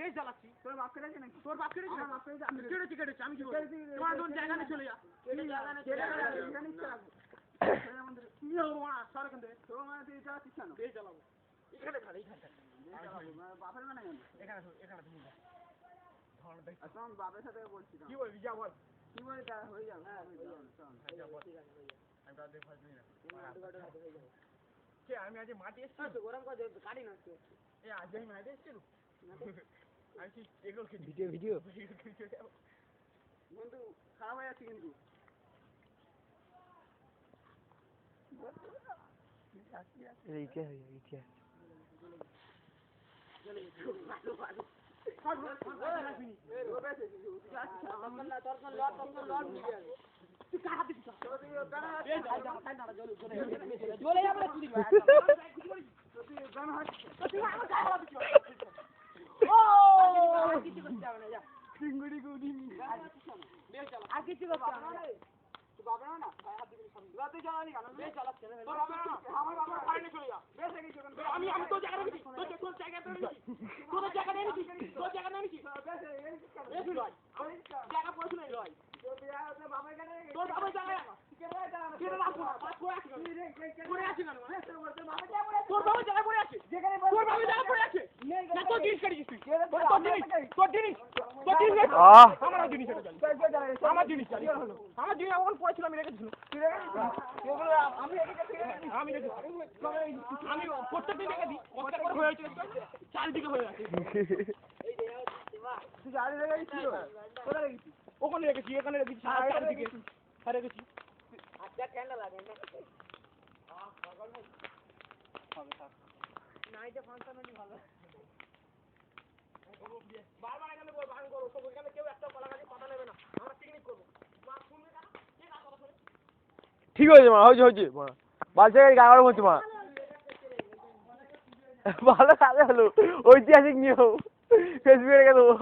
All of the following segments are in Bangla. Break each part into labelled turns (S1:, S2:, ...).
S1: বেশ জ্বালাচ্ছি।
S2: তোর বাপ কেটেছে নাকি?
S1: তোর বাপ কেটেছে?
S2: আমার বাপ কেটেছে, আমি
S1: কেটেছি আমি কি করব? তোমার জায়গা নিয়ে চলে যা। জায়গা নিয়ে চলে যা। কি হলো মা? সর এখান থেকে।
S2: তোর মানে তুই জ্বালাচ্ছিস কেন?
S1: বেশ জ্বালাবো। এখানে ভালো এইখানটা।
S2: বাপের মানে কেন?
S1: এখানে তুমি যা। ধর দেখ।
S2: তোমার বাপের সাথে বলছি না।
S1: কি বলবি যা বল।
S2: কি বলে তা হয়ে যাবে? হ্যাঁ হয়ে যাবে।
S1: যা বল। আমি তাদের ভয় করি না। কে আমি আজ মাটি এসেছি তো গরম করে কাটি না তো। এ আজ আমি মাটি এসেছি তো। আমি কি এগুলো ভিডিও
S2: বন্ধু খারাপ হয়ে যাচ্ছে কিন্তু।
S3: এইটা এইটা
S2: চিংড়ি গুড়ি আর কিছু বাবা না রাতে জ্বালানি কেন? বেশ জ্বালাচ্ছে না। আমার বাবা কারেন্টে চলে যা। বেশ রেখেছি ওখানে।
S1: আমি তো জায়গা রেখেছি। তোর জায়গা রেখেছি। তোর জায়গা রেখেছি। তোর জায়গা রেখেছি।
S2: বেশ রেখেছি।
S1: বেশ লয়। জায়গা পড়ছে না লয়।
S2: তোর বাবা কেটে
S1: তোর বাবা জায়গা
S2: কেটে রাখো।
S1: কেটে রাখবো না। পড়ে আছে পড়ে আছে কেন?
S2: তোর বাবা কেটে পড়ে
S1: তোর বাবা জায়গা পড়ে আছে।
S2: যেখানে
S1: তোর বাবা জায়গা পড়ে আছে। না তোর জিনিস কেটেছিস তুই। তোর জিনিস
S3: আহ
S1: আমার জিনিস এটা জানি। আমার জিনিস জানি। আমার জিনিস আমার পড়েছিল আমি রেখেছিলাম। আমি প্রত্যেকদিন রেখে দিই। প্রত্যেক করে হয়ে আছে চারিদিকে হয়ে আছে।
S2: তুই গাড়ি রেখে ছিল কোথায় রেখেছিস?
S1: ওখানে রেখেছি এখানে রেখেছি চারিদিকে রেখেছি।
S2: আচ্ছা ঠান্ডা লাগে না। নাইটে ফাংশন হলে ভালো।
S1: বারবার এখানে বারণ করো সব এখানে কেউ একটা কলা গাছে পাতা নেবে না। আমরা পিকনিক করবো। মা শুনবে না? কে কথা বলে?
S3: ঠিক হয়েছে মা হয়েছে বালছে গাড়ি হচ্ছে মা ভালো কাজে হলো ঐতিহাসিক নিয়ম ফেসবুকে রেখে দেবো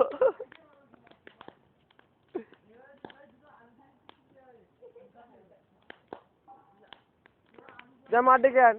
S3: যা মাঠে কেন